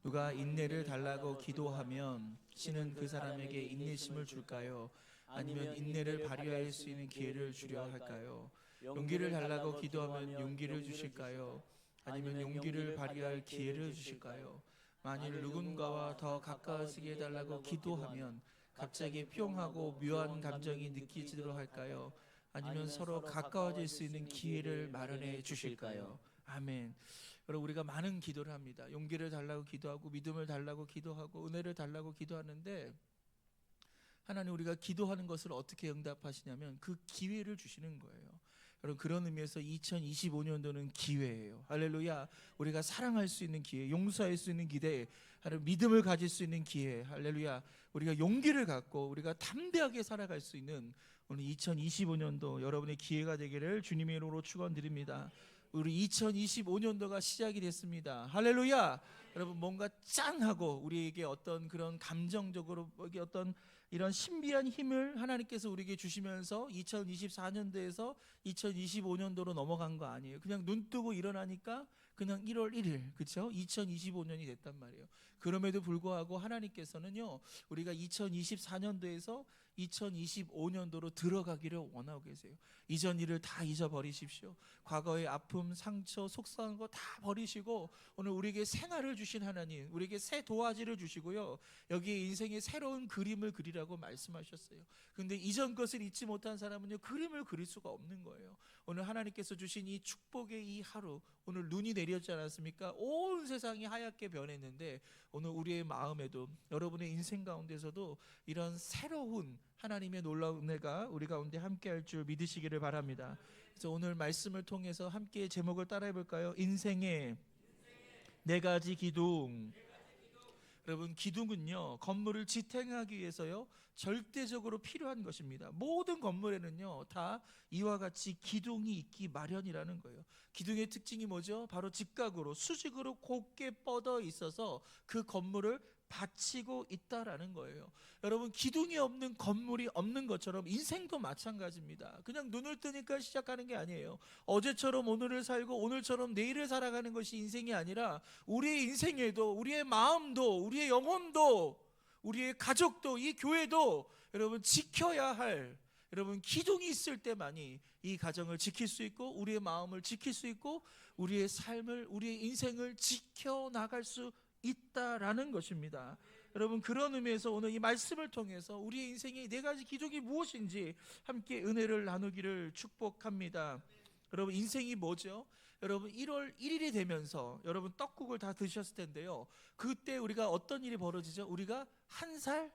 누가 인내를 달라고 기도하면 신은 그 사람에게 인내심을 줄까요? 아니면 인내를 발휘할 수 있는 기회를 주려 할까요? 용기를 달라고 기도하면 용기를 주실까요? 아니면 용기를 발휘할 기회를 주실까요? 만일 누군가와 더 가까워지게 해달라고 기도하면 갑자기 뿅하고 묘한 감정이 느껴지도록 할까요? 아니면 서로 가까워질 수 있는 기회를 마련해 주실까요? 아멘. 여러분, 우리가 많은 기도를 합니다. 용기를 달라고 기도하고 믿음을 달라고 기도하고 은혜를 달라고 기도하는데, 하나님, 우리가 기도하는 것을 어떻게 응답하시냐면 그 기회를 주시는 거예요. 여러분, 그런 의미에서 2025년도는 기회예요. 할렐루야. 우리가 사랑할 수 있는 기회, 용서할 수 있는 기회, 믿음을 가질 수 있는 기회. 할렐루야. 우리가 용기를 갖고 우리가 담대하게 살아갈 수 있는 오늘 2025년도 여러분의 기회가 되기를 주님의 이름으로 축원드립니다. 우리 2025년도가 시작이 됐습니다. 할렐루야. 여러분, 뭔가 짠하고 우리에게 어떤 그런 감정적으로 어떤 이런 신비한 힘을 하나님께서 우리에게 주시면서 2024년도에서 2025년도로 넘어간 거 아니에요. 그냥 눈 뜨고 일어나니까 그냥 1월 1일, 그렇죠? 2025년이 됐단 말이에요. 그럼에도 불구하고 하나님께서는요, 우리가 2024년도에서 2025년도로 들어가기를 원하고 계세요. 이전 일을 다 잊어버리십시오. 과거의 아픔, 상처, 속상한 거 다 버리시고 오늘 우리에게 생활을 주신 하나님, 우리에게 새 도화지를 주시고요, 여기에 인생의 새로운 그림을 그리라고 말씀하셨어요. 근데 이전 것을 잊지 못한 사람은요, 그림을 그릴 수가 없는 거예요. 오늘 하나님께서 주신 이 축복의 이 하루, 오늘 눈이 내렸지 않았습니까? 온 세상이 하얗게 변했는데 오늘 우리의 마음에도, 여러분의 인생 가운데서도 이런 새로운 하나님의 놀라운 은혜가 우리 가운데 함께할 줄 믿으시기를 바랍니다. 그래서 오늘 말씀을 통해서 함께 제목을 따라해 볼까요? 인생의 네 가지 기둥. 여러분, 기둥은요, 건물을 지탱하기 위해서요 절대적으로 필요한 것입니다. 모든 건물에는요 다 이와 같이 기둥이 있기 마련이라는 거예요. 기둥의 특징이 뭐죠? 바로 직각으로 수직으로 곧게 뻗어 있어서 그 건물을 받치고 있다라는 거예요. 여러분, 기둥이 없는 건물이 없는 것처럼 인생도 마찬가지입니다. 그냥 눈을 뜨니까 시작하는 게 아니에요. 어제처럼 오늘을 살고 오늘처럼 내일을 살아가는 것이 인생이 아니라 우리의 인생에도, 우리의 마음도, 우리의 영혼도, 우리의 가족도, 이 교회도 여러분 지켜야 할, 여러분 기둥이 있을 때만이 이 가정을 지킬 수 있고 우리의 마음을 지킬 수 있고 우리의 삶을, 우리의 인생을 지켜나갈 수 있다라는 것입니다. 여러분, 그런 의미에서 오늘 이 말씀을 통해서 우리의 인생의 네 가지 기둥이 무엇인지 함께 은혜를 나누기를 축복합니다. 여러분, 인생이 뭐죠? 여러분, 1월 1일이 되면서 여러분 떡국을 다 드셨을 텐데요, 그때 우리가 어떤 일이 벌어지죠? 우리가 한 살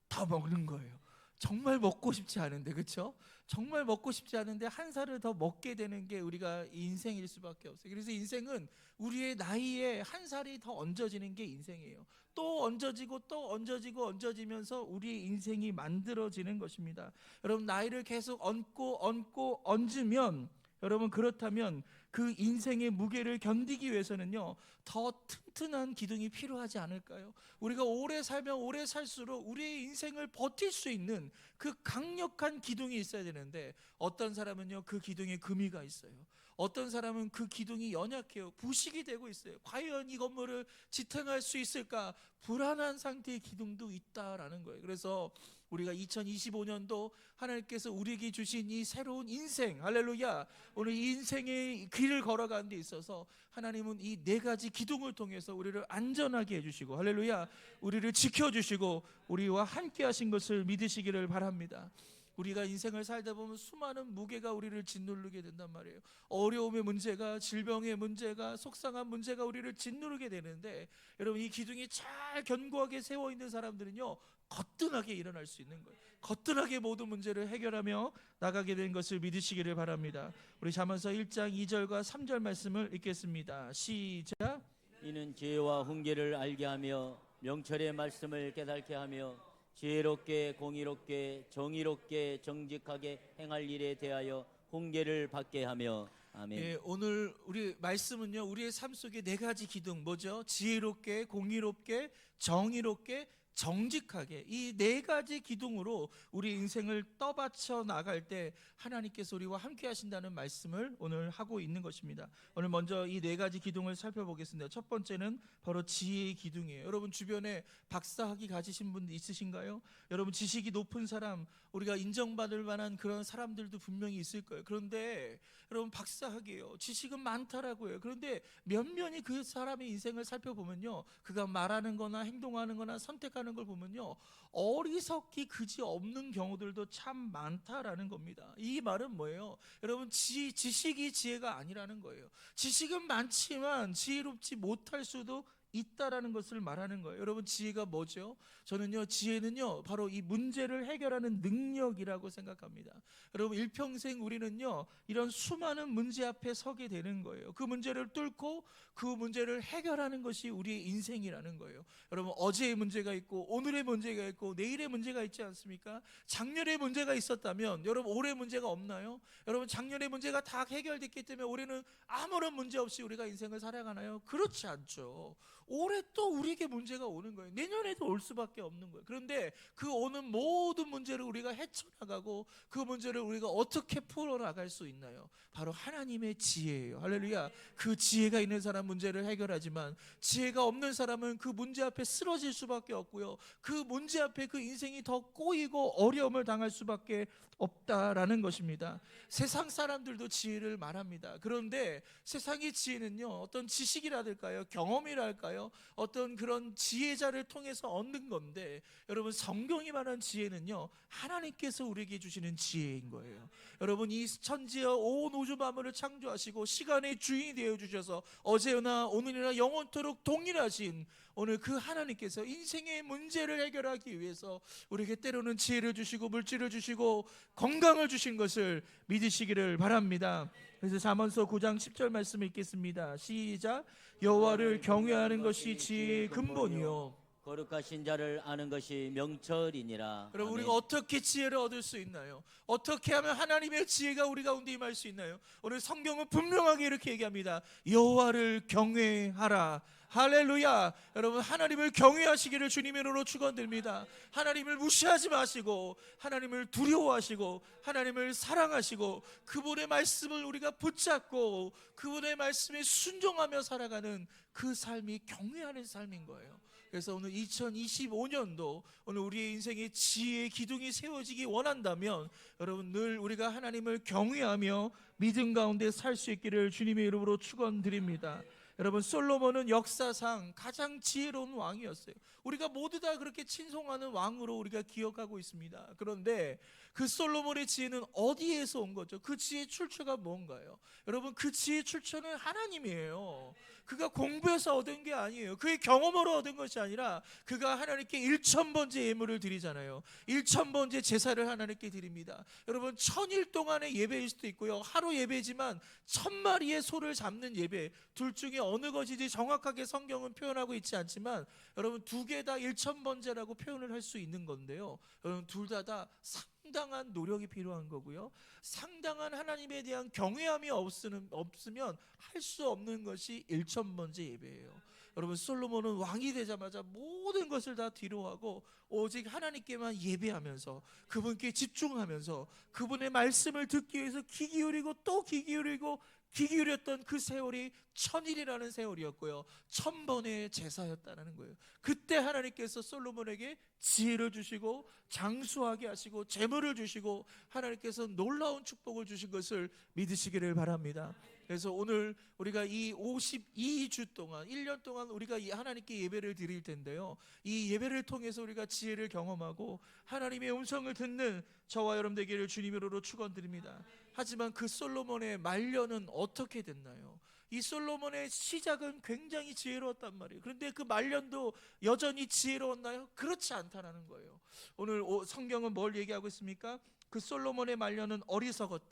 더 먹는 거예요. 정말 먹고 싶지 않은데, 그렇죠? 정말 먹고 싶지 않은데 한 살을 더 먹게 되는 게 우리가 인생일 수밖에 없어요. 그래서 인생은 우리의 나이에 한 살이 더 얹어지는 게 인생이에요. 또 얹어지고 또 얹어지고 얹어지면서 우리의 인생이 만들어지는 것입니다. 여러분, 나이를 계속 얹고 얹으면, 여러분, 그렇다면 그 인생의 무게를 견디기 위해서는요 더 튼튼한 기둥이 필요하지 않을까요? 우리가 오래 살면 오래 살수록 우리의 인생을 버틸 수 있는 그 강력한 기둥이 있어야 되는데, 어떤 사람은요 그 기둥에 금이가 있어요. 어떤 사람은 그 기둥이 연약해요. 부식이 되고 있어요. 과연 이 건물을 지탱할 수 있을까? 불안한 상태의 기둥도 있다라는 거예요. 그래서 우리가 2025년도 하나님께서 우리에게 주신 이 새로운 인생, 할렐루야, 오늘 이 인생의 길을 걸어가는 데 있어서 하나님은 이 네 가지 기둥을 통해서 우리를 안전하게 해주시고, 할렐루야, 우리를 지켜주시고 우리와 함께 하신 것을 믿으시기를 바랍니다. 우리가 인생을 살다 보면 수많은 무게가 우리를 짓누르게 된단 말이에요. 어려움의 문제가, 질병의 문제가, 속상한 문제가 우리를 짓누르게 되는데, 여러분, 이 기둥이 잘 견고하게 세워 있는 사람들은요 거뜬하게 일어날 수 있는 거예요. 거뜬하게 모든 문제를 해결하며 나가게 된 것을 믿으시기를 바랍니다. 우리 잠언서 1장 2절과 3절 말씀을 읽겠습니다. 시작. 이는 지혜와 훈계를 알게 하며 명철의 말씀을 깨닫게 하며 지혜롭게 공의롭게 정의롭게 정직하게 행할 일에 대하여 훈계를 받게 하며. 아멘. 예, 오늘 우리 말씀은요 우리의 삶 속에 네 가지 기둥, 뭐죠? 지혜롭게, 공의롭게, 정의롭게, 정직하게 이 네 가지 기둥으로 우리 인생을 떠받쳐 나갈 때 하나님께서 우리와 함께 하신다는 말씀을 오늘 하고 있는 것입니다. 오늘 먼저 이 네 가지 기둥을 살펴보겠습니다. 첫 번째는 바로 지혜의 기둥이에요. 여러분 주변에 박사학위 가지신 분 있으신가요? 여러분 지식이 높은 사람, 우리가 인정받을 만한 그런 사람들도 분명히 있을 거예요. 그런데 여러분 박사학위예요. 지식은 많다라고 해요. 그런데 면면이 그 사람의 인생을 살펴보면요, 그가 말하는 거나 행동하는 거나 선택하는 걸 보면요, 어리석기 그지 없는 경우들도 참 많다라는 겁니다. 이 말은 뭐예요? 여러분 지식이 지혜가 아니라는 거예요. 지식은 많지만 지혜롭지 못할 수도 있다라는 것을 말하는 거예요. 여러분 지혜가 뭐죠? 저는요, 지혜는요 바로 이 문제를 해결하는 능력이라고 생각합니다. 여러분 일평생 우리는요 이런 수많은 문제 앞에 서게 되는 거예요. 그 문제를 뚫고 그 문제를 해결하는 것이 우리의 인생이라는 거예요. 여러분 어제의 문제가 있고 오늘의 문제가 있고 내일의 문제가 있지 않습니까? 작년에 문제가 있었다면 여러분 올해 문제가 없나요? 여러분 작년에 문제가 다 해결됐기 때문에 올해는 아무런 문제 없이 우리가 인생을 살아가나요? 그렇지 않죠. 올해 또 우리에게 문제가 오는 거예요. 내년에도 올 수밖에 없는 거예요. 그런데 그 오는 모든 문제를 우리가 헤쳐나가고 그 문제를 우리가 어떻게 풀어나갈 수 있나요? 바로 하나님의 지혜예요. 할렐루야. 그 지혜가 있는 사람 문제를 해결하지만 지혜가 없는 사람은 그 문제 앞에 쓰러질 수밖에 없고요, 그 문제 앞에 그 인생이 더 꼬이고 어려움을 당할 수밖에 없다라는 것입니다. 세상 사람들도 지혜를 말합니다. 그런데 세상의 지혜는요 어떤 지식이랄까요, 경험이랄까요, 어떤 그런 지혜자를 통해서 얻는 건데, 여러분 성경이 말하는 지혜는요 하나님께서 우리에게 주시는 지혜인 거예요. 여러분 이 천지와 온 우주 만물을 창조하시고 시간의 주인이 되어 주셔서 어제나 오늘이나 영원토록 동일하신 오늘 그 하나님께서 인생의 문제를 해결하기 위해서 우리에게 때로는 지혜를 주시고 물질을 주시고 건강을 주신 것을 믿으시기를 바랍니다. 그래서 잠언서 9장 10절 말씀 읽겠습니다. 시작. 여호와를 경외하는 것이 지혜의 근본이요, 거룩하신 자를 아는 것이 명철이니라. 여러분 아멘. 우리가 어떻게 지혜를 얻을 수 있나요? 어떻게 하면 하나님의 지혜가 우리 가운데 임할 수 있나요? 오늘 성경은 분명하게 이렇게 얘기합니다. 여호와를 경외하라. 할렐루야. 여러분 하나님을 경외하시기를 주님의 이름으로 축원드립니다. 하나님을 무시하지 마시고 하나님을 두려워하시고 하나님을 사랑하시고 그분의 말씀을 우리가 붙잡고 그분의 말씀에 순종하며 살아가는 그 삶이 경외하는 삶인 거예요. 그래서 오늘 2025년도 오늘 우리의 인생에 지혜의 기둥이 세워지기 원한다면 여러분 늘 우리가 하나님을 경외하며 믿음 가운데 살 수 있기를 주님의 이름으로 축원드립니다. 여러분 솔로몬은 역사상 가장 지혜로운 왕이었어요. 우리가 모두 다 그렇게 칭송하는 왕으로 우리가 기억하고 있습니다. 그런데 그 솔로몬의 지혜는 어디에서 온 거죠? 그 지혜의 출처가 뭔가요? 여러분 그 지혜의 출처는 하나님이에요. 그가 공부해서 얻은 게 아니에요. 그의 경험으로 얻은 것이 아니라 그가 하나님께 1000번째 예물을 드리잖아요. 1000번째 제사를 하나님께 드립니다. 여러분 1000일 동안의 예배일 수도 있고요, 하루 예배지만 1000마리의 소를 잡는 예배, 둘 중에 어느 것이지 정확하게 성경은 표현하고 있지 않지만 여러분 두 개 다 1000번째라고 표현을 할 수 있는 건데요, 여러분 둘 다 상당한 노력이 필요한 거고요, 상당한 하나님에 대한 경외함이 없으면 할 수 없는 것이 1000번째 예배예요. 여러분 솔로몬은 왕이 되자마자 모든 것을 다 뒤로하고 오직 하나님께만 예배하면서 그분께 집중하면서 그분의 말씀을 듣기 위해서 귀 기울이고 또 귀 기울이고 귀 기울였던 그 세월이 1000일이라는 세월이었고요, 1000번의 제사였다는 거예요. 그때 하나님께서 솔로몬에게 지혜를 주시고 장수하게 하시고 재물을 주시고 하나님께서 놀라운 축복을 주신 것을 믿으시기를 바랍니다. 그래서 오늘 우리가 이 52주 동안 1년 동안 우리가 하나님께 예배를 드릴 텐데요, 이 예배를 통해서 우리가 지혜를 경험하고 하나님의 음성을 듣는 저와 여러분 되기를 주님으로 축원드립니다. 하지만 그 솔로몬의 말년은 어떻게 됐나요? 이 솔로몬의 시작은 굉장히 지혜로웠단 말이에요. 그런데 그 말년도 여전히 지혜로웠나요? 그렇지 않다는 거예요. 오늘 성경은 뭘 얘기하고 있습니까? 그 솔로몬의 말년은 어리석었다,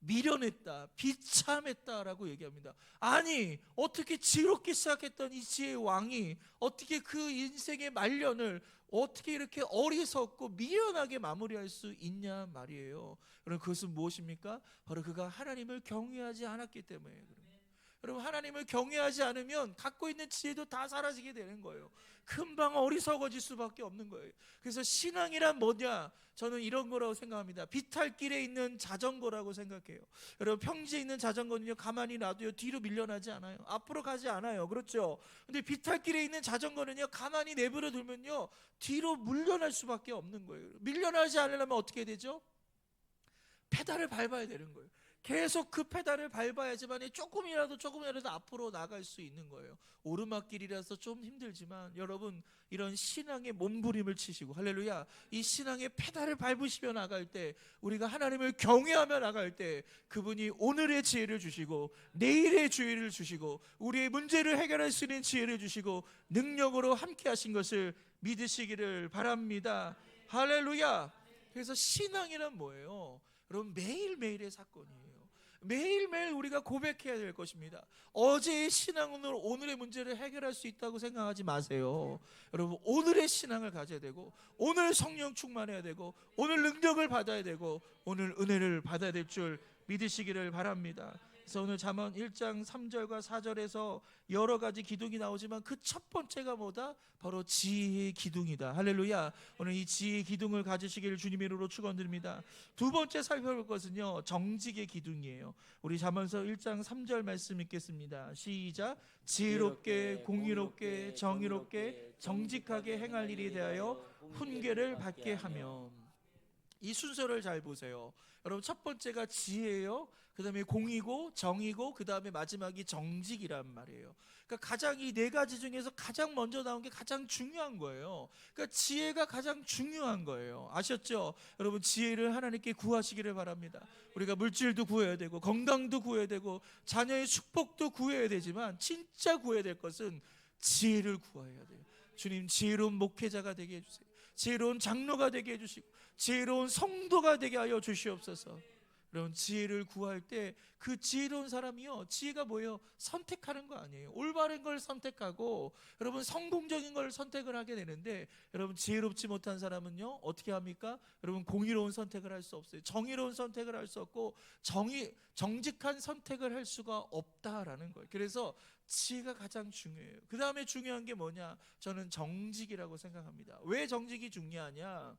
미련했다, 비참했다라고 얘기합니다. 아니 어떻게 지혜롭게 시작했던 이 지혜의 왕이 어떻게 그 인생의 말년을 어떻게 이렇게 어리석고 미련하게 마무리할 수 있냐 말이에요. 그럼 그것은 무엇입니까? 바로 그가 하나님을 경외하지 않았기 때문에 그런 거예요. 여러분, 하나님을 경외하지 않으면 갖고 있는 지혜도 다 사라지게 되는 거예요. 금방 어리석어질 수밖에 없는 거예요. 그래서 신앙이란 뭐냐? 저는 이런 거라고 생각합니다. 비탈길에 있는 자전거라고 생각해요. 여러분, 평지에 있는 자전거는요, 가만히 놔도요, 뒤로 밀려나지 않아요. 앞으로 가지 않아요. 그렇죠? 근데 비탈길에 있는 자전거는요, 가만히 내버려 두면요, 뒤로 물려날 수밖에 없는 거예요. 밀려나지 않으려면 어떻게 되죠? 페달을 밟아야 되는 거예요. 계속 그 페달을 밟아야지만 조금이라도 앞으로 나갈 수 있는 거예요. 오르막길이라서 좀 힘들지만 여러분, 이런 신앙의 몸부림을 치시고, 할렐루야, 이 신앙의 페달을 밟으시며 나갈 때, 우리가 하나님을 경외하며 나갈 때, 그분이 오늘의 지혜를 주시고 내일의 지혜를 주시고 우리의 문제를 해결할 수 있는 지혜를 주시고 능력으로 함께 하신 것을 믿으시기를 바랍니다. 할렐루야. 그래서 신앙이란 뭐예요? 여러분, 매일매일의 사건이에요. 매일매일 우리가 고백해야 될 것입니다. 어제의 신앙으로 오늘의 문제를 해결할 수 있다고 생각하지 마세요. 여러분, 오늘의 신앙을 가져야 되고, 오늘 성령 충만해야 되고, 오늘 능력을 받아야 되고, 오늘 은혜를 받아야 될 줄 믿으시기를 바랍니다. 그래서 오늘 잠언 1장 3절과 4절에서 여러 가지 기둥이 나오지만 그 첫 번째가 뭐다? 바로 지혜의 기둥이다. 할렐루야. 오늘 이 지혜의 기둥을 가지시기를 주님의 이름으로 축원드립니다. 두 번째 살펴볼 것은요, 정직의 기둥이에요. 우리 잠언서 1장 3절 말씀 읽겠습니다. 시작. 지혜롭게 공의롭게 정의롭게 정직하게 행할 일에 대하여 훈계를 받게 하면. 이 순서를 잘 보세요. 여러분, 첫 번째가 지혜예요. 그 다음에 공이고 정이고 그 다음에 마지막이 정직이란 말이에요. 그러니까 가장 이 네 가지 중에서 가장 먼저 나온 게 가장 중요한 거예요. 그러니까 지혜가 가장 중요한 거예요. 아셨죠? 여러분, 지혜를 하나님께 구하시기를 바랍니다. 우리가 물질도 구해야 되고 건강도 구해야 되고 자녀의 축복도 구해야 되지만 진짜 구해야 될 것은 지혜를 구해야 돼요. 주님, 지혜로운 목회자가 되게 해주세요. 지혜로운 장로가 되게 해주시고 지혜로운 성도가 되게 하여 주시옵소서. 여러분, 지혜를 구할 때 그 지혜로운 사람이요, 지혜가 뭐예요? 선택하는 거 아니에요. 올바른 걸 선택하고 여러분, 성공적인 걸 선택을 하게 되는데, 여러분, 지혜롭지 못한 사람은요 어떻게 합니까? 여러분, 공의로운 선택을 할 수 없어요. 정의로운 선택을 할 수 없고 정직한 선택을 할 수가 없다라는 거예요. 그래서 지혜가 가장 중요해요. 그 다음에 중요한 게 뭐냐? 저는 정직이라고 생각합니다. 왜 정직이 중요하냐?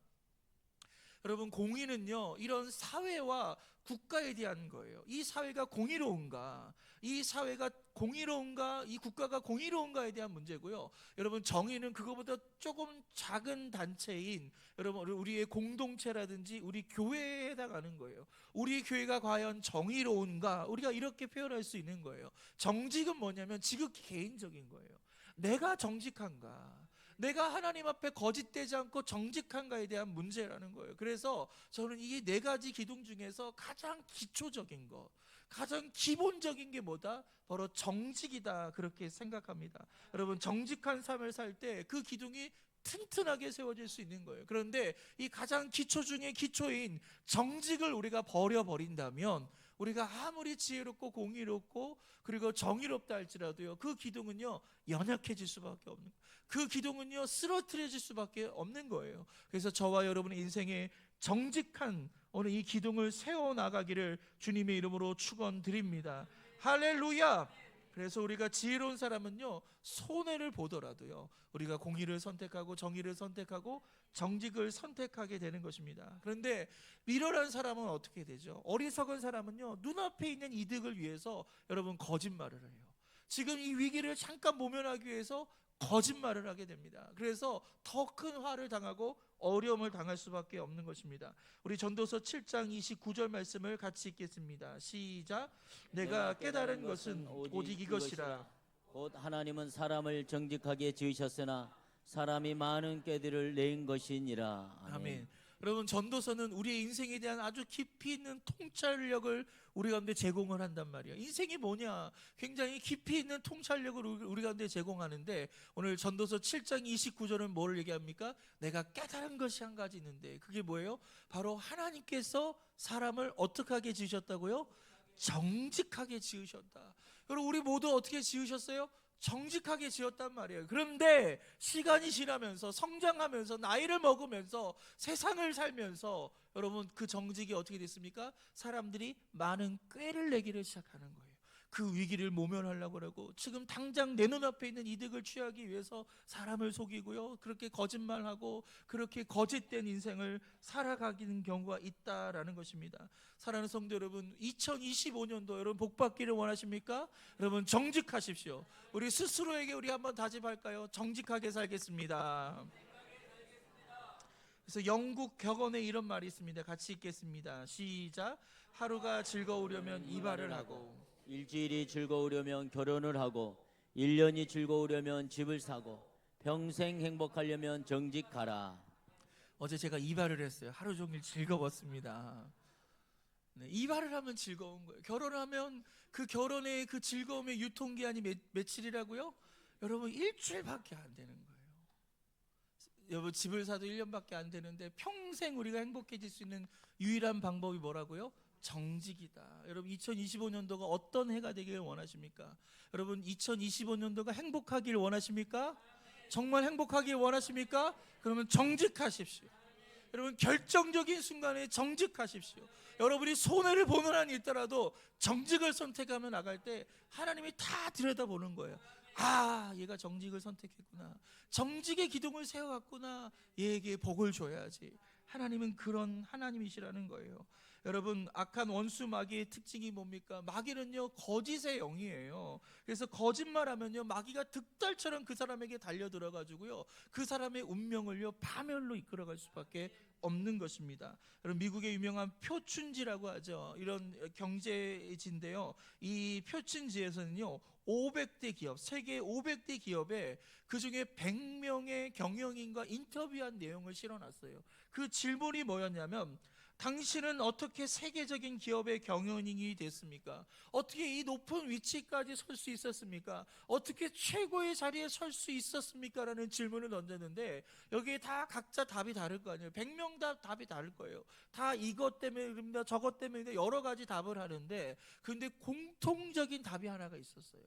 여러분, 공의는요, 이런 사회와 국가에 대한 거예요. 이 사회가 공의로운가, 이 사회가 공의로운가, 이 국가가 공의로운가에 대한 문제고요. 여러분, 정의는 그거보다 조금 작은 단체인 여러분, 우리의 공동체라든지 우리 교회에 해당하는 거예요. 우리 교회가 과연 정의로운가, 우리가 이렇게 표현할 수 있는 거예요. 정직은 뭐냐면 지극히 개인적인 거예요. 내가 정직한가, 내가 하나님 앞에 거짓되지 않고 정직한가에 대한 문제라는 거예요. 그래서 저는 이 네 가지 기둥 중에서 가장 기초적인 것, 가장 기본적인 게 뭐다? 바로 정직이다, 그렇게 생각합니다. 여러분, 정직한 삶을 살 때 그 기둥이 튼튼하게 세워질 수 있는 거예요. 그런데 이 가장 기초 중에 기초인 정직을 우리가 버려버린다면, 우리가 아무리 지혜롭고 공의롭고 그리고 정의롭다 할지라도요, 그 기둥은요 연약해질 수밖에 없는 거예요. 그 기둥은요 쓰러뜨려질 수밖에 없는 거예요. 그래서 저와 여러분의 인생에 정직한 오늘 이 기둥을 세워나가기를 주님의 이름으로 축원드립니다. 할렐루야. 그래서 우리가 지혜로운 사람은요, 손해를 보더라도요, 우리가 공의를 선택하고 정의를 선택하고 정직을 선택하게 되는 것입니다. 그런데 미련한 사람은 어떻게 되죠? 어리석은 사람은요, 눈앞에 있는 이득을 위해서 여러분 거짓말을 해요. 지금 이 위기를 잠깐 모면하기 위해서 거짓말을 하게 됩니다. 그래서 더 큰 화를 당하고 어려움을 당할 수밖에 없는 것입니다. 우리 전도서 7장 29절 말씀을 같이 읽겠습니다. 시작. 내가 깨달은 것은 오직 이것이라. 곧 하나님은 사람을 정직하게 지으셨으나 사람이 많은 꾀들을 내은 것이니라. 아멘. 여러분, 전도서는 우리의 인생에 대한 아주 깊이 있는 통찰력을 우리 가운데 제공을 한단 말이에요. 인생이 뭐냐? 굉장히 깊이 있는 통찰력을 우리 가운데 제공하는데, 오늘 전도서 7장 29절은 뭐를 얘기합니까? 내가 깨달은 것이 한 가지 있는데, 그게 뭐예요? 바로 하나님께서 사람을 어떻게 하게 지으셨다고요? 정직하게 지으셨다. 여러분, 우리 모두 어떻게 지으셨어요? 정직하게 지었단 말이에요. 그런데 시간이 지나면서 성장하면서 나이를 먹으면서 세상을 살면서 여러분, 그 정직이 어떻게 됐습니까? 사람들이 많은 꾀를 내기를 시작하는 거예요. 그 위기를 모면하려고 그러고 지금 당장 내 눈앞에 있는 이득을 취하기 위해서 사람을 속이고요, 그렇게 거짓말하고 그렇게 거짓된 인생을 살아가는 경우가 있다라는 것입니다. 사랑하는 성도 여러분, 2025년도 여러분 복받기를 원하십니까? 여러분 정직하십시오. 우리 스스로에게 우리 한번 다짐할까요? 정직하게 살겠습니다. 그래서 영국 격언에 이런 말이 있습니다. 같이 읽겠습니다. 시작. 하루가 즐거우려면 이발을 하고, 일주일이 즐거우려면 결혼을 하고, 1년이 즐거우려면 집을 사고, 평생 행복하려면 정직하라. 어제 제가 이발을 했어요. 하루 종일 즐거웠습니다. 네, 이발을 하면 즐거운 거예요. 결혼하면 그 결혼의 그 즐거움의 유통기한이 며칠이라고요? 여러분 일주일밖에 안 되는 거예요. 여러분 집을 사도 1년밖에 안 되는데 평생 우리가 행복해질 수 있는 유일한 방법이 뭐라고요? 정직이다. 여러분 2025년도가 어떤 해가 되기를 원하십니까? 여러분 2025년도가 행복하길 원하십니까? 정말 행복하길 원하십니까? 그러면 정직하십시오. 여러분 결정적인 순간에 정직하십시오. 여러분이 손해를 보는 한이 있더라도 정직을 선택하며 나갈 때 하나님이 다 들여다보는 거예요. 아, 얘가 정직을 선택했구나, 정직의 기둥을 세워갔구나, 얘에게 복을 줘야지. 하나님은 그런 하나님이시라는 거예요. 여러분 악한 원수 마귀의 특징이 뭡니까? 마귀는요 거짓의 영이에요. 그래서 거짓말하면요 마귀가 득달처럼 그 사람에게 달려들어가지고요 그 사람의 운명을요 파멸로 이끌어갈 수밖에 없는 것입니다. 여러분 미국의 유명한 표춘지라고 하죠. 이런 경제지인데요, 이 표춘지에서는요 500대 기업, 세계 500대 기업에 그중에 100명의 경영인과 인터뷰한 내용을 실어놨어요. 그 질문이 뭐였냐면, 당신은 어떻게 세계적인 기업의 경영인이 됐습니까? 어떻게 이 높은 위치까지 설 수 있었습니까? 어떻게 최고의 자리에 설 수 있었습니까? 라는 질문을 던졌는데 여기에 다 각자 답이 다를 거 아니에요. 100명 다 답이 다를 거예요. 다 이것 때문에 저것 때문에 여러 가지 답을 하는데, 근데 공통적인 답이 하나가 있었어요.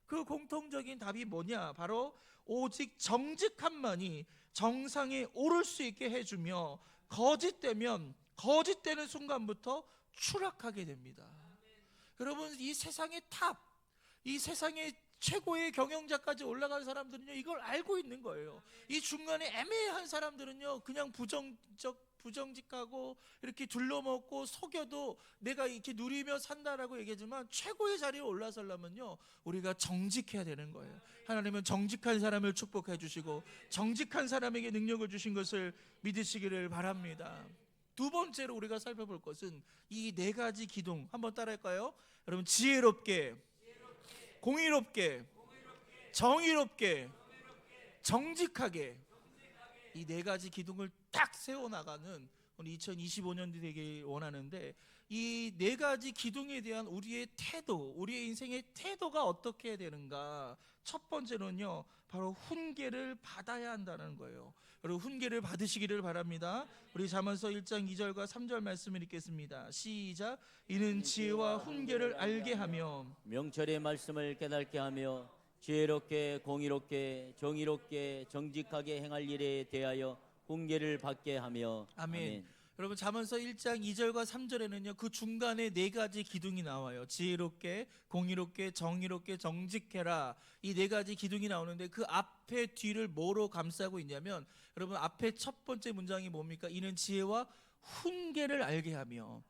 그 공통적인 답이 뭐냐? 바로 오직 정직함만이 정상에 오를 수 있게 해주며, 거짓되는 순간부터 추락하게 됩니다. 여러분 이 세상의 탑, 이 세상의 최고의 경영자까지 올라간 사람들은요 이걸 알고 있는 거예요. 이 중간에 애매한 사람들은요 그냥 부정직하고 이렇게 둘러먹고 속여도 내가 이렇게 누리며 산다라고 얘기하지만, 최고의 자리에 올라서려면요 우리가 정직해야 되는 거예요. 하나님은 정직한 사람을 축복해 주시고 정직한 사람에게 능력을 주신 것을 믿으시기를 바랍니다. 두 번째로 우리가 살펴볼 것은 이 네 가지 기둥, 한번 따라할까요? 여러분 지혜롭게, 공의롭게, 정의롭게, 정직하게, 이 네 가지 기둥을 딱 세워나가는 우리 2025년이 되길 원하는데, 이 네 가지 기둥에 대한 우리의 태도, 우리의 인생의 태도가 어떻게 되는가? 첫 번째로는요 바로 훈계를 받아야 한다는 거예요. 여러분 훈계를 받으시기를 바랍니다. 우리 잠언서 1장 2절과 3절 말씀을 읽겠습니다. 시작. 이는 지혜와 훈계를 알게 하며 명철의 말씀을 깨닫게 하며 지혜롭게 공의롭게 정의롭게 정직하게 행할 일에 대하여 훈계를 받게 하며. 아멘. 여러분 잠언서 1장 2절과 3절에는요 그 중간에 네 가지 기둥이 나와요. 지혜롭게, 공의롭게, 정의롭게, 정직해라, 이 네 가지 기둥이 나오는데 그 앞에 뒤를 뭐로 감싸고 있냐면, 여러분 앞에 첫 번째 문장이 뭡니까? 이는 지혜와 훈계를 알게 하며,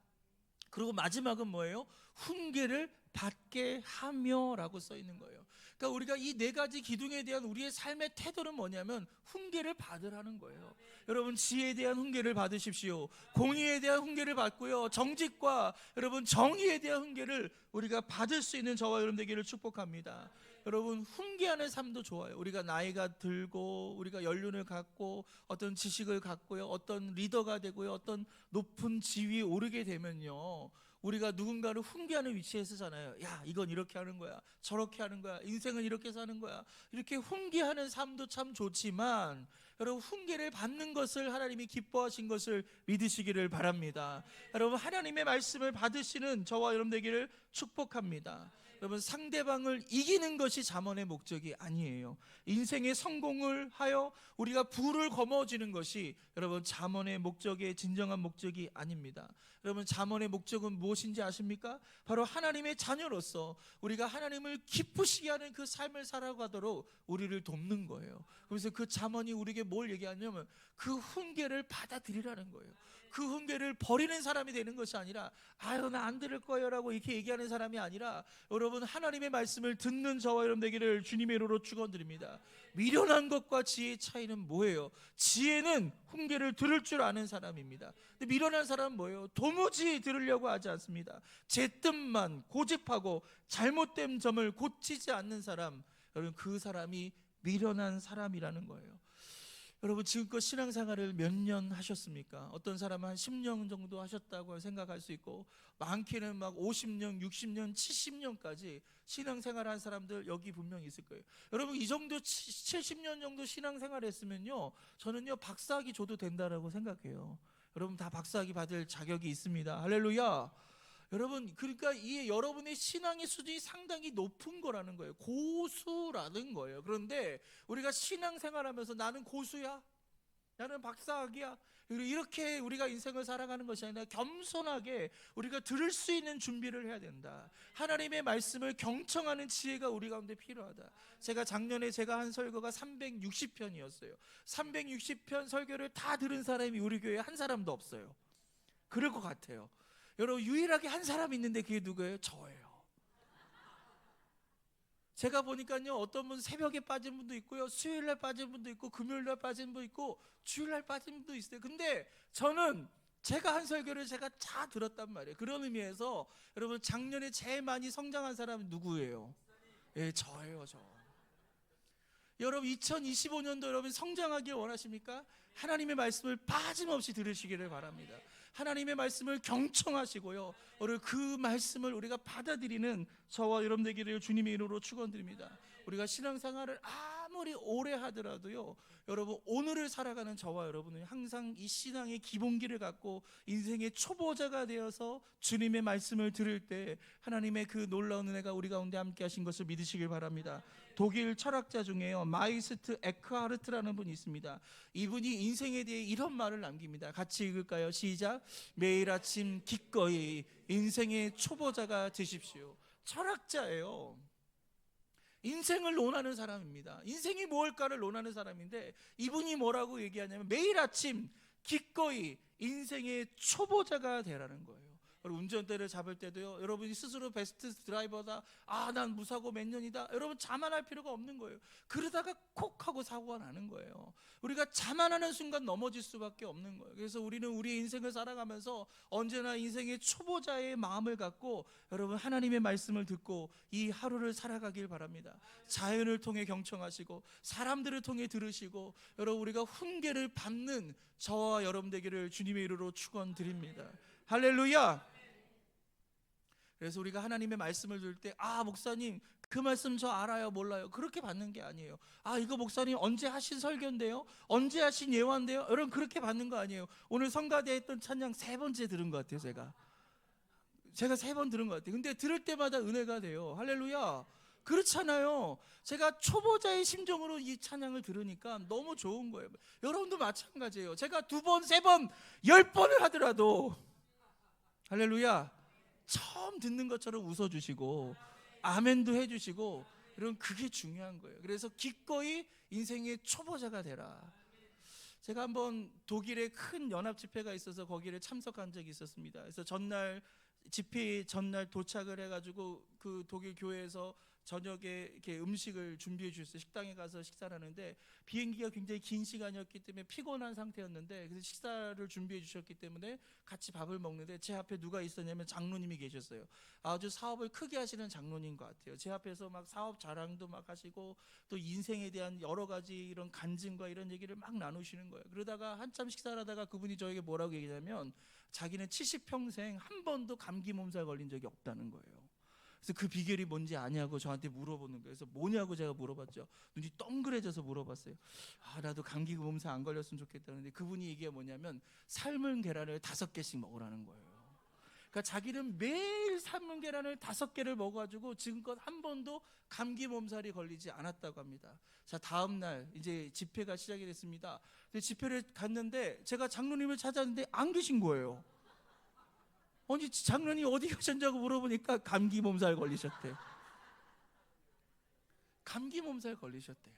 그리고 마지막은 뭐예요? 훈계를 받게 하며 라고 써 있는 거예요. 그러니까 우리가 이 네 가지 기둥에 대한 우리의 삶의 태도는 뭐냐면 훈계를 받으라는 거예요. 여러분 지혜에 대한 훈계를 받으십시오. 공의에 대한 훈계를 받고요, 정직과 여러분 정의에 대한 훈계를 우리가 받을 수 있는 저와 여러분 되기를 축복합니다. 여러분 훈계하는 삶도 좋아요. 우리가 나이가 들고 우리가 연륜을 갖고 어떤 지식을 갖고요, 어떤 리더가 되고요, 어떤 높은 지위에 오르게 되면요 우리가 누군가를 훈계하는 위치에 서잖아요. 야 이건 이렇게 하는 거야, 저렇게 하는 거야, 인생은 이렇게 사는 거야. 이렇게 훈계하는 삶도 참 좋지만 여러분 훈계를 받는 것을 하나님이 기뻐하신 것을 믿으시기를 바랍니다. 여러분 하나님의 말씀을 받으시는 저와 여러분 되기를 축복합니다. 여러분, 상대방을 이기는 것이 잠언의 목적이 아니에요. 인생의 성공을 하여 우리가 부를 거머쥐는 것이 여러분 잠언의 목적의 진정한 목적이 아닙니다. 여러분, 잠언의 목적은 무엇인지 아십니까? 바로 하나님의 자녀로서 우리가 하나님을 기쁘시게 하는 그 삶을 살아가도록 우리를 돕는 거예요. 그래서 그 잠언이 우리에게 뭘 얘기하냐면 그 훈계를 받아들이라는 거예요. 그 훈계를 버리는 사람이 되는 것이 아니라 아유 나 안 들을 거예요 라고 이렇게 얘기하는 사람이 아니라 여러분, 하나님의 말씀을 듣는 저와 여러분 되기를 주님의 이름으로 축원드립니다. 미련한 것과 지혜의 차이는 뭐예요? 지혜는 훈계를 들을 줄 아는 사람입니다. 근데 미련한 사람은 뭐예요? 도무지 들으려고 하지 않습니다. 제 뜻만 고집하고 잘못된 점을 고치지 않는 사람, 여러분 그 사람이 미련한 사람이라는 거예요. 여러분, 지금껏 신앙생활을 몇 년 하셨습니까? 어떤 사람은 한 10년 정도 하셨다고 생각할 수 있고, 많게는 막 50년, 60년, 70년까지 신앙생활 한 사람들 여기 분명히 있을 거예요. 여러분, 이 정도 70년 정도 신앙생활 했으면요, 저는요 박사학위 줘도 된다라고 생각해요. 여러분 다 박사학위 받을 자격이 있습니다. 할렐루야. 여러분, 그러니까 이 여러분의 신앙의 수준이 상당히 높은 거라는 거예요. 고수라는 거예요. 그런데 우리가 신앙생활하면서 나는 고수야, 나는 박사학위야, 이렇게 우리가 인생을 살아가는 것이 아니라 겸손하게 우리가 들을 수 있는 준비를 해야 된다. 하나님의 말씀을 경청하는 지혜가 우리 가운데 필요하다. 제가 작년에 제가 한 설교가 360편이었어요. 360편 설교를 다 들은 사람이 우리 교회에 한 사람도 없어요. 그럴 것 같아요. 여러분, 유일하게 한 사람 있는데 그게 누구예요? 저예요. 제가 보니까요, 어떤 분 새벽에 빠진 분도 있고요, 수요일날 빠진 분도 있고, 금요일날 빠진 분도 있고, 주일날 빠진 분도 있어요. 근데 저는 제가 한 설교를 제가 다 들었단 말이에요. 그런 의미에서 여러분, 작년에 제일 많이 성장한 사람은 누구예요? 예, 저예요. 저. 여러분, 2025년도 여러분 성장하길 원하십니까? 하나님의 말씀을 빠짐없이 들으시기를 바랍니다. 하나님의 말씀을 경청하시고요, 오늘 그 말씀을 우리가 받아들이는 저와 여러분 되기를 주님의 이름으로 축원드립니다. 우리가 신앙생활을 아무리 오래 하더라도요, 여러분 오늘을 살아가는 저와 여러분은 항상 이 신앙의 기본기를 갖고 인생의 초보자가 되어서 주님의 말씀을 들을 때 하나님의 그 놀라운 은혜가 우리 가운데 함께 하신 것을 믿으시길 바랍니다. 독일 철학자 중에요, 마이스트 에크하르트라는 분이 있습니다. 이분이 인생에 대해 이런 말을 남깁니다. 같이 읽을까요? 시작. 매일 아침 기꺼이 인생의 초보자가 되십시오. 철학자예요. 인생을 논하는 사람입니다. 인생이 무엇일까를 논하는 사람인데, 이분이 뭐라고 얘기하냐면 매일 아침 기꺼이 인생의 초보자가 되라는 거예요. 운전대를 잡을 때도요, 여러분이 스스로 베스트 드라이버다, 난 무사고 몇 년이다, 여러분 자만할 필요가 없는 거예요. 그러다가 콕 하고 사고가 나는 거예요. 우리가 자만하는 순간 넘어질 수밖에 없는 거예요. 그래서 우리는 우리의 인생을 살아가면서 언제나 인생의 초보자의 마음을 갖고 여러분 하나님의 말씀을 듣고 이 하루를 살아가길 바랍니다. 자연을 통해 경청하시고 사람들을 통해 들으시고, 여러분 우리가 훈계를 받는 저와 여러분 되기를 주님의 이름으로 축원드립니다. 할렐루야. 그래서 우리가 하나님의 말씀을 들을 때 목사님 그 말씀 저 알아요 몰라요 그렇게 받는 게 아니에요. 이거 목사님 언제 하신 설교인데요, 언제 하신 예화인데요, 여러분 그렇게 받는 거 아니에요. 오늘 성가대에 했던 찬양 3번째 들은 것 같아요. 제가 3번 들은 것 같아요. 근데 들을 때마다 은혜가 돼요. 할렐루야. 그렇잖아요. 제가 초보자의 심정으로 이 찬양을 들으니까 너무 좋은 거예요. 여러분도 마찬가지예요. 제가 2번, 3번, 10번을 하더라도 할렐루야, 처음 듣는 것처럼 웃어주시고 아멘도 해주시고, 여러분 그게 중요한 거예요. 그래서 기꺼이 인생의 초보자가 되라. 제가 한번 독일에 큰 연합 집회가 있어서 거기를 참석한 적이 있었습니다. 그래서 집회 전날 도착을 해가지고 그 독일 교회에서 저녁에 이렇게 음식을 준비해 주셨어요. 식당에 가서 식사를 하는데 비행기가 굉장히 긴 시간이었기 때문에 피곤한 상태였는데, 그래서 식사를 준비해 주셨기 때문에 같이 밥을 먹는데 제 앞에 누가 있었냐면 장로님이 계셨어요. 아주 사업을 크게 하시는 장로님 것 같아요. 제 앞에서 막 사업 자랑도 막 하시고 또 인생에 대한 여러 가지 이런 간증과 이런 얘기를 막 나누시는 거예요. 그러다가 한참 식사를 하다가 그분이 저에게 뭐라고 얘기하냐면 자기는 70평생 한 번도 감기 몸살 걸린 적이 없다는 거예요. 그래서 그 비결이 뭔지 아냐고 저한테 물어보는 거예요. 그래서 뭐냐고 제가 물어봤죠. 눈이 동그래져서 물어봤어요. 나도 감기 몸살 안 걸렸으면 좋겠다는데 그분이 얘기가 뭐냐면 삶은 계란을 5개씩 먹으라는 거예요. 그러니까 자기는 매일 삶은 계란을 5개를 먹어가지고 지금껏 한 번도 감기 몸살이 걸리지 않았다고 합니다. 자, 다음 날 이제 집회가 시작이 됐습니다. 근데 집회를 갔는데 제가 장로님을 찾았는데 안 계신 거예요. 아니, 장로님 어디 가셨냐고 물어보니까 감기 몸살 걸리셨대. 감기 몸살 걸리셨대요.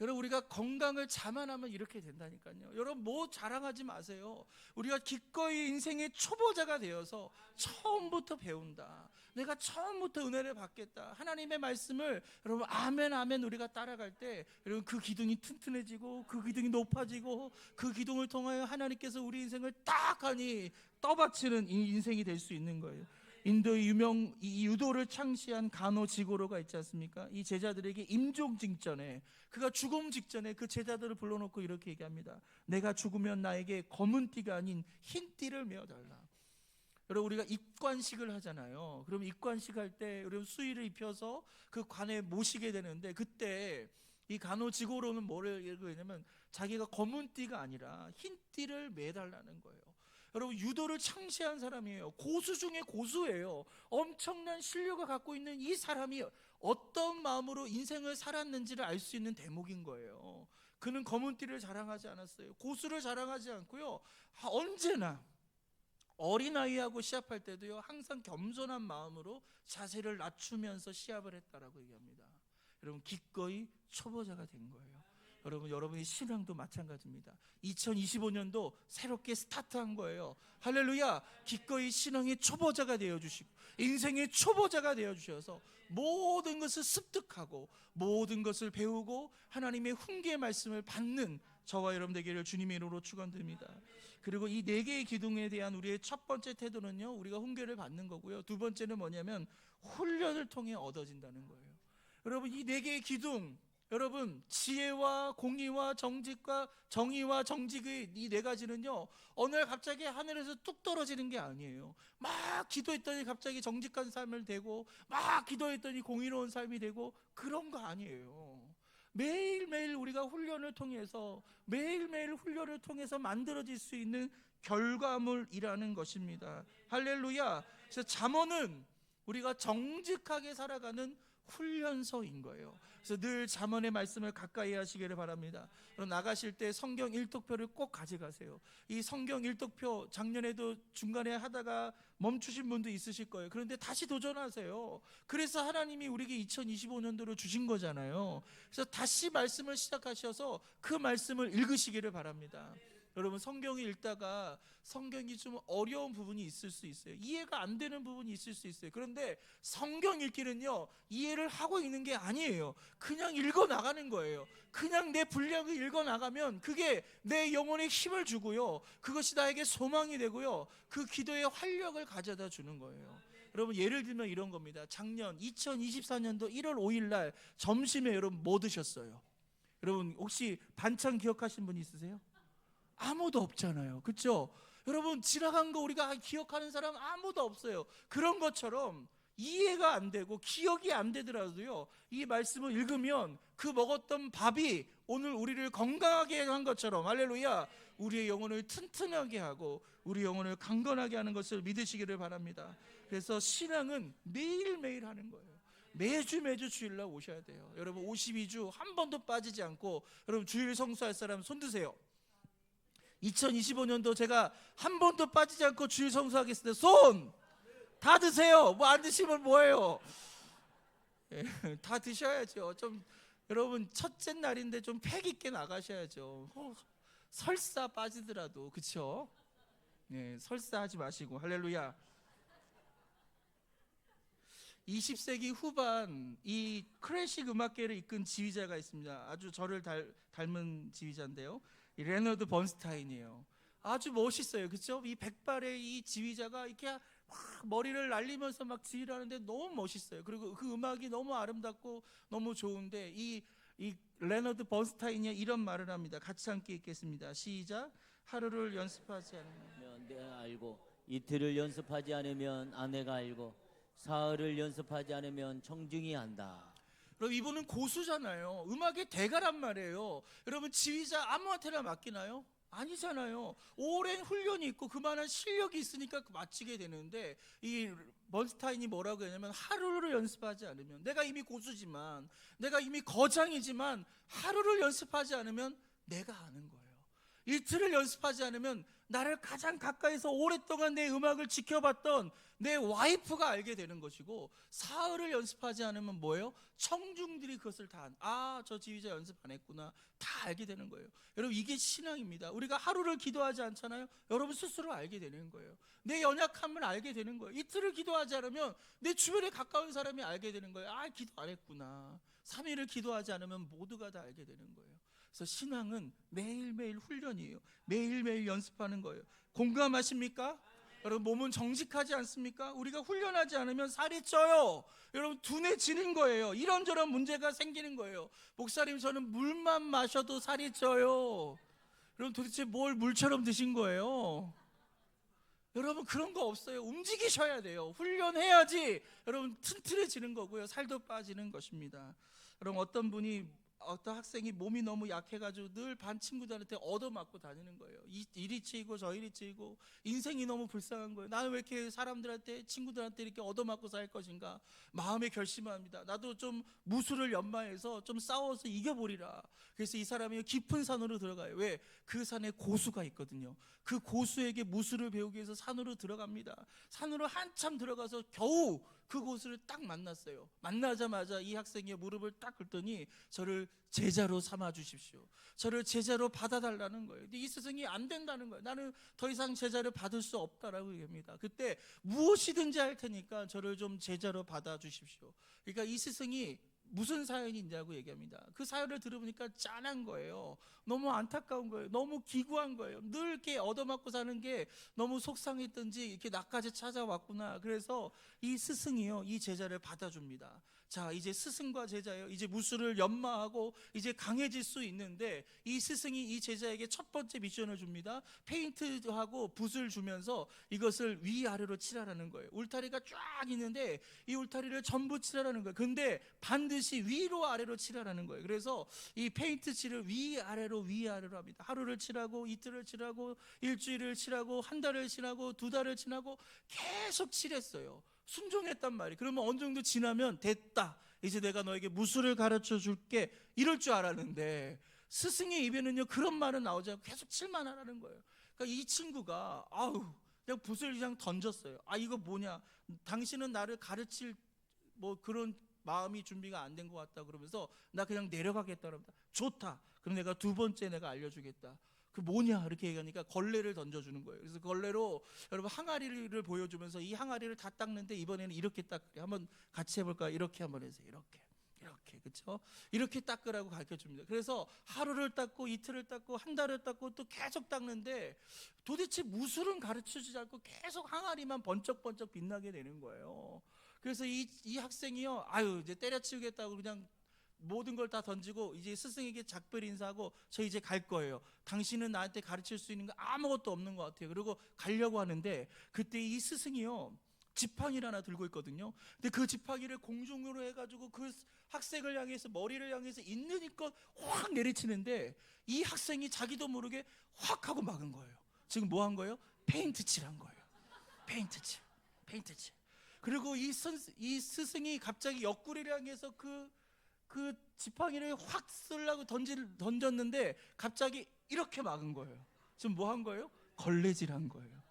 여러분, 우리가 건강을 자만하면 이렇게 된다니까요. 여러분, 뭐 자랑하지 마세요. 우리가 기꺼이 인생의 초보자가 되어서 처음부터 배운다, 내가 처음부터 은혜를 받겠다, 하나님의 말씀을 여러분 아멘 아멘 우리가 따라갈 때 여러분 그 기둥이 튼튼해지고 그 기둥이 높아지고 그 기둥을 통하여 하나님께서 우리 인생을 딱 하니 떠받치는 인생이 될 수 있는 거예요. 인도의 유명 이 유도를 창시한 가노 지고로가 있지 않습니까? 이 제자들에게 임종 직전에, 그가 죽음 직전에 그 제자들을 불러놓고 이렇게 얘기합니다. 내가 죽으면 나에게 검은 띠가 아닌 흰 띠를 메어달라. 여러분, 우리가 입관식을 하잖아요. 그럼 입관식 할 때 여러분 수의를 입혀서 그 관에 모시게 되는데, 그때 이 가노 지고로는 뭐를 얘기하냐면 자기가 검은 띠가 아니라 흰 띠를 메달라는 거예요. 여러분, 유도를 창시한 사람이에요. 고수 중에 고수예요. 엄청난 실력을 갖고 있는 이 사람이 어떤 마음으로 인생을 살았는지를 알 수 있는 대목인 거예요. 그는 검은 띠를 자랑하지 않았어요. 고수를 자랑하지 않고요, 언제나 어린아이하고 시합할 때도요, 항상 겸손한 마음으로 자세를 낮추면서 시합을 했다라고 얘기합니다. 여러분, 기꺼이 초보자가 된 거예요. 여러분, 여러분의 신앙도 마찬가지입니다. 2025년도 새롭게 스타트한 거예요. 할렐루야. 기꺼이 신앙의 초보자가 되어주시고 인생의 초보자가 되어주셔서 모든 것을 습득하고 모든 것을 배우고 하나님의 훈계의 말씀을 받는 저와 여러분 되기를 주님의 이름으로 축원드립니다. 그리고 이 4개의 기둥에 대한 우리의 첫 번째 태도는요, 우리가 훈계를 받는 거고요. 두 번째는 뭐냐면 훈련을 통해 얻어진다는 거예요. 여러분, 이 4개의 기둥, 여러분 지혜와 공의와 정직과 정의와 정직의 이 4가지는요 어느 날 갑자기 하늘에서 뚝 떨어지는 게 아니에요. 막 기도했더니 갑자기 정직한 삶을 되고, 막 기도했더니 공의로운 삶이 되고, 그런 거 아니에요. 매일매일 우리가 훈련을 통해서, 매일매일 훈련을 통해서 만들어질 수 있는 결과물이라는 것입니다. 할렐루야. 그래서 잠언은 우리가 정직하게 살아가는 훈련소인 거예요. 그래서 늘 잠언의 말씀을 가까이 하시기를 바랍니다. 나가실 때 성경 일독표를 꼭 가져가세요. 이 성경 일독표 작년에도 중간에 하다가 멈추신 분도 있으실 거예요. 그런데 다시 도전하세요. 그래서 하나님이 우리에게 2025년도로 주신 거잖아요. 그래서 다시 말씀을 시작하셔서 그 말씀을 읽으시기를 바랍니다. 여러분, 성경을 읽다가 성경이 좀 어려운 부분이 있을 수 있어요. 이해가 안 되는 부분이 있을 수 있어요. 그런데 성경 읽기는요, 이해를 하고 읽는 게 아니에요. 그냥 읽어 나가는 거예요. 그냥 내 분량을 읽어 나가면 그게 내 영혼에 힘을 주고요, 그것이 나에게 소망이 되고요, 그 기도의 활력을 가져다 주는 거예요. 여러분, 예를 들면 이런 겁니다. 작년 2024년도 1월 5일 날 점심에 여러분 뭐 드셨어요? 여러분 혹시 반찬 기억하신 분 있으세요? 아무도 없잖아요. 그렇죠? 여러분, 지나간 거 우리가 기억하는 사람 아무도 없어요. 그런 것처럼 이해가 안 되고 기억이 안 되더라도요, 이 말씀을 읽으면 그 먹었던 밥이 오늘 우리를 건강하게 한 것처럼, 할렐루야, 우리의 영혼을 튼튼하게 하고 우리 영혼을 강건하게 하는 것을 믿으시기를 바랍니다. 그래서 신앙은 매일매일 하는 거예요. 매주 주일날 오셔야 돼요. 여러분, 52주 한 번도 빠지지 않고, 여러분 주일 성수할 사람 손 드세요. 2025년도 제가 한 번도 빠지지 않고 주일 성수하겠습니다. 손 다 드세요. 뭐 안 드시면 뭐예요? 다 드셔야죠. 좀 여러분, 첫째 날인데 좀 패기 있게 나가셔야죠. 설사 빠지더라도, 그렇죠? 네, 설사하지 마시고, 할렐루야. 20세기 후반 이 클래식 음악계를 이끈 지휘자가 있습니다. 아주 저를 닮은 지휘자인데요, 이 레너드 번스타인이에요. 아주 멋있어요. 그렇죠? 이 백발의 이 지휘자가 이렇게 막 머리를 날리면서 막 지휘를 하는데 너무 멋있어요. 그리고 그 음악이 너무 아름답고 너무 좋은데 이 레너드 번스타인이 이런 말을 합니다. 같이 함께 읽겠습니다. 시작. 하루를 연습하지 않으면 내가 알고, 이틀을 연습하지 않으면 아내가 알고, 사흘을 연습하지 않으면 청중이 안다. 여러분, 이분은 고수잖아요. 음악의 대가란 말이에요. 여러분, 지휘자 아무한테나 맡기나요? 아니잖아요. 오랜 훈련이 있고 그만한 실력이 있으니까 마치게 되는데, 이 번스타인이 뭐라고 했냐면, 하루를 연습하지 않으면, 내가 이미 고수지만, 내가 이미 거장이지만 하루를 연습하지 않으면 내가 아는 거예요. 이틀을 연습하지 않으면 나를 가장 가까이서 오랫동안 내 음악을 지켜봤던 내 와이프가 알게 되는 것이고, 사흘을 연습하지 않으면 뭐예요? 청중들이 그것을 다 저 지휘자 연습 안 했구나, 다 알게 되는 거예요. 여러분, 이게 신앙입니다. 우리가 하루를 기도하지 않잖아요. 여러분 스스로 알게 되는 거예요. 내 연약함을 알게 되는 거예요. 이틀을 기도하지 않으면 내 주변에 가까운 사람이 알게 되는 거예요. 기도 안 했구나. 3일을 기도하지 않으면 모두가 다 알게 되는 거예요. 그래서 신앙은 매일매일 훈련이에요. 매일매일 연습하는 거예요. 공감하십니까? 여러분, 몸은 정직하지 않습니까? 우리가 훈련하지 않으면 살이 쪄요. 여러분, 둔해지는 거예요. 이런저런 문제가 생기는 거예요. 목사님, 저는 물만 마셔도 살이 쪄요. 여러분, 도대체 뭘 물처럼 드신 거예요? 여러분, 그런 거 없어요. 움직이셔야 돼요. 훈련해야지 여러분 튼튼해지는 거고요, 살도 빠지는 것입니다. 여러분, 어떤 학생이 몸이 너무 약해가지고 늘 반 친구들한테 얻어맞고 다니는 거예요. 이리 치이고 저리 치이고, 인생이 너무 불쌍한 거예요. 나는 왜 이렇게 사람들한테, 친구들한테 이렇게 얻어맞고 살 것인가, 마음에 결심합니다. 나도 좀 무술을 연마해서 좀 싸워서 이겨보리라. 그래서 이 사람이 깊은 산으로 들어가요. 왜? 그 산에 고수가 있거든요. 그 고수에게 무술을 배우기 위해서 산으로 들어갑니다. 산으로 한참 들어가서 겨우 그 고수를 딱 만났어요. 만나자마자 이 학생의 무릎을 딱 꿇더니, 저를 제자로 삼아 주십시오, 저를 제자로 받아달라는 거예요. 근데 이 스승이 안 된다는 거예요. 나는 더 이상 제자를 받을 수 없다라고 얘기합니다. 그때 무엇이든지 할 테니까 저를 좀 제자로 받아 주십시오. 그러니까 이 스승이 무슨 사연이냐고 얘기합니다. 그 사연을 들어보니까 짠한 거예요. 너무 안타까운 거예요. 너무 기구한 거예요. 늘 이렇게 얻어맞고 사는 게 너무 속상했던지 이렇게 나까지 찾아왔구나. 그래서 이 스승이요, 이 제자를 받아줍니다. 자, 이제 스승과 제자예요. 이제 무술을 연마하고 이제 강해질 수 있는데, 이 스승이 이 제자에게 첫 번째 미션을 줍니다. 페인트하고 붓을 주면서 이것을 위아래로 칠하라는 거예요. 울타리가 쫙 있는데 이 울타리를 전부 칠하라는 거예요. 근데 반드시 위로 아래로 칠하라는 거예요. 그래서 이 페인트 칠을 위아래로 합니다. 하루를 칠하고, 이틀을 칠하고, 일주일을 칠하고, 한 달을 칠하고, 두 달을 칠하고, 계속 칠했어요. 순종했단 말이에요. 그러면 어느 정도 지나면 됐다, 이제 내가 너에게 무술을 가르쳐 줄게, 이럴 줄 알았는데, 스승의 입에는요 그런 말은 나오지 않고 계속 칠만 하라는 거예요. 그러니까 이 친구가 그냥 붓을 그냥 던졌어요. 이거 뭐냐, 당신은 나를 가르칠 뭐 그런 마음이 준비가 안 된 것 같다 그러면서, 나 그냥 내려가겠다 그럽니다. 좋다, 그럼 내가 두 번째 내가 알려주겠다. 그 뭐냐 이렇게 얘기하니까 걸레를 던져주는 거예요. 그래서 걸레로 여러분 항아리를 보여주면서, 이 항아리를 다 닦는데 이번에는 이렇게 닦으래. 한번 같이 해볼까요? 이렇게 한번 해주세요. 이렇게, 그렇죠? 이렇게 닦으라고 가르쳐줍니다. 그래서 하루를 닦고, 이틀을 닦고, 한 달을 닦고, 또 계속 닦는데, 도대체 무술은 가르쳐주지 않고 계속 항아리만 번쩍번쩍 빛나게 되는 거예요. 그래서 이 학생이요, 이제 때려치우겠다고 그냥 모든 걸 다 던지고 이제 스승에게 작별 인사하고, 저 이제 갈 거예요. 당신은 나한테 가르칠 수 있는 거 아무것도 없는 것 같아요. 그리고 가려고 하는데, 그때 이 스승이요 지팡이를 하나 들고 있거든요. 근데 그 지팡이를 공중으로 해가지고 그 학생을 향해서, 머리를 향해서 있는 힘껏 확 내리치는데, 이 학생이 자기도 모르게 확 하고 막은 거예요. 지금 뭐 한 거예요? 페인트 칠한 거예요. 페인트 칠. 그리고 이 스승이 갑자기 옆구리를 향해서 그 지팡이를 확 쓰려고 던졌는데, 갑자기 이렇게 막은 거예요. 지금 뭐 한 거예요? 걸레질한 거예요.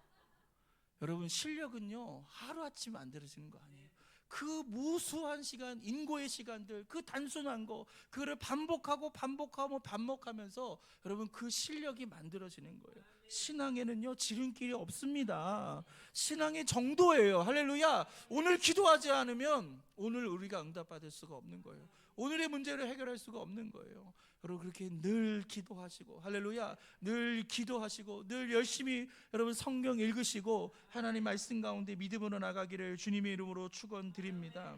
여러분, 실력은요 하루아침에 만들어지는 거 아니에요. 그 무수한 시간, 인고의 시간들, 그 단순한 거, 그거를 반복하면서 여러분 그 실력이 만들어지는 거예요. 신앙에는요 지름길이 없습니다. 신앙의 정도예요. 할렐루야. 오늘 기도하지 않으면 오늘 우리가 응답받을 수가 없는 거예요. 오늘의 문제를 해결할 수가 없는 거예요. 여러분, 그렇게 늘 기도하시고, 할렐루야, 늘 기도하시고, 늘 열심히 여러분 성경 읽으시고, 하나님 말씀 가운데 믿음으로 나가기를 주님의 이름으로 축원드립니다.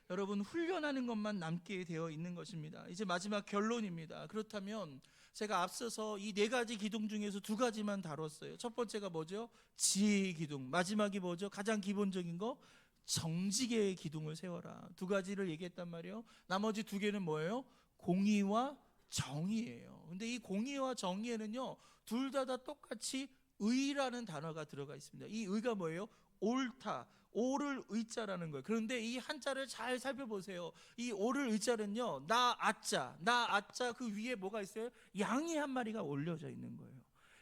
여러분, 훈련하는 것만 남게 되어 있는 것입니다. 이제 마지막 결론입니다. 그렇다면 제가 앞서서 이 네 가지 기둥 중에서 두 가지만 다뤘어요. 첫 번째가 뭐죠? 지혜의 기둥. 마지막이 뭐죠? 가장 기본적인 거, 정직의 기둥을 세워라. 두 가지를 얘기했단 말이에요. 나머지 두 개는 뭐예요? 공의와 정의예요. 근데 이 공의와 정의에는요, 둘 다 똑같이 의라는 단어가 들어가 있습니다. 이 의가 뭐예요? 옳다, 오를 의자라는 거예요. 그런데 이 한자를 잘 살펴보세요. 이 오를 의자는요, 나 아자 그 위에 뭐가 있어요? 양이 한 마리가 올려져 있는 거예요.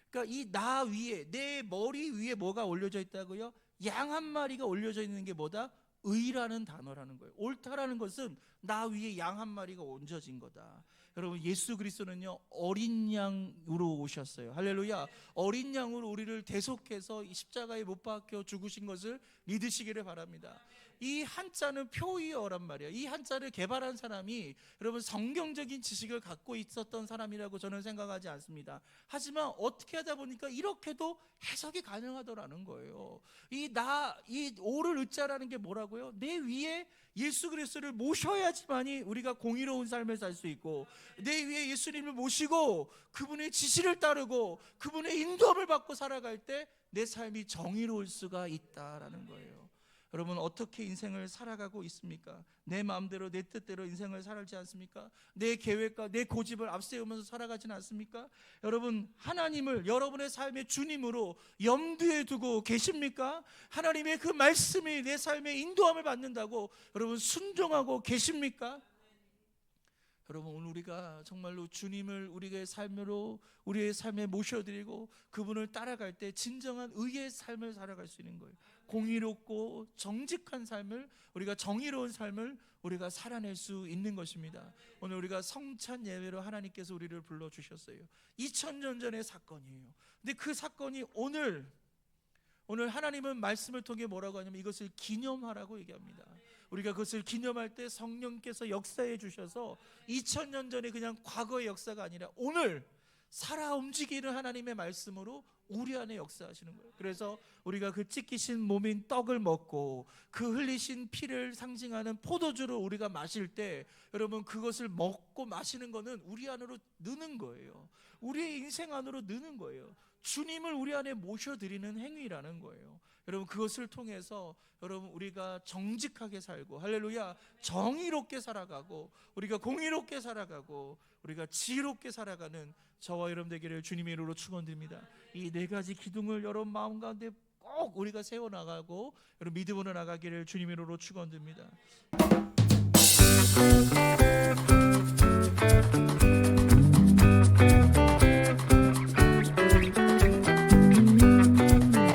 그러니까 이 나 위에, 내 머리 위에 뭐가 올려져 있다고요? 양 한 마리가 올려져 있는 게 뭐다? 의라는 단어라는 거예요. 옳다라는 것은 나 위에 양 한 마리가 얹어진 거다. 여러분, 예수 그리스도는요, 어린 양으로 오셨어요. 할렐루야. 어린 양으로 우리를 대속해서 이 십자가에 못 박혀 죽으신 것을 믿으시기를 바랍니다. 이 한자는 표의어란 말이에요. 이 한자를 개발한 사람이 여러분 성경적인 지식을 갖고 있었던 사람이라고 저는 생각하지 않습니다. 하지만 어떻게 하다 보니까 이렇게도 해석이 가능하더라는 거예요. 이 오를 의자라는 게 뭐라고요? 내 위에 예수 그리스도를 모셔야지만이 우리가 공의로운 삶을 살 수 있고, 내 위에 예수님을 모시고 그분의 지시를 따르고 그분의 인도함을 받고 살아갈 때 내 삶이 정의로울 수가 있다라는 거예요. 여러분, 어떻게 인생을 살아가고 있습니까? 내 마음대로 내 뜻대로 인생을 살지 않습니까? 내 계획과 내 고집을 앞세우면서 살아가지는 않습니까? 여러분, 하나님을 여러분의 삶의 주님으로 염두에 두고 계십니까? 하나님의 그 말씀이 내 삶의 인도함을 받는다고 여러분 순종하고 계십니까? 여러분, 오늘 우리가 정말로 주님을 우리의 삶으로, 우리의 삶에 모셔드리고 그분을 따라갈 때 진정한 의의 삶을 살아갈 수 있는 거예요. 공의롭고 정직한 삶을, 우리가 정의로운 삶을 우리가 살아낼 수 있는 것입니다. 오늘 우리가 성찬 예배로 하나님께서 우리를 불러주셨어요. 2000년 전의 사건이에요. 근데 그 사건이 오늘 하나님은 말씀을 통해 뭐라고 하냐면 이것을 기념하라고 얘기합니다. 우리가 그것을 기념할 때 성령께서 역사해 주셔서 2000년 전에 그냥 과거의 역사가 아니라 오늘 살아 움직이는 하나님의 말씀으로 우리 안에 역사하시는 거예요. 그래서 우리가 그 찢기신 몸인 떡을 먹고 그 흘리신 피를 상징하는 포도주를 우리가 마실 때, 여러분, 그것을 먹고 마시는 거는 우리 안으로 느는 거예요. 우리의 인생 안으로 느는 거예요. 주님을 우리 안에 모셔드리는 행위라는 거예요. 여러분, 그것을 통해서 여러분 우리가 정직하게 살고, 할렐루야, 정의롭게 살아가고, 우리가 공의롭게 살아가고, 우리가 지혜롭게 살아가는 저와 여러분 되기를 주님의 이름으로 축원드립니다. 이 네 가지 기둥을 여러분 마음 가운데 꼭 우리가 세워나가고 여러분 믿음으로 나가기를 주님의 이름으로 축원드립니다.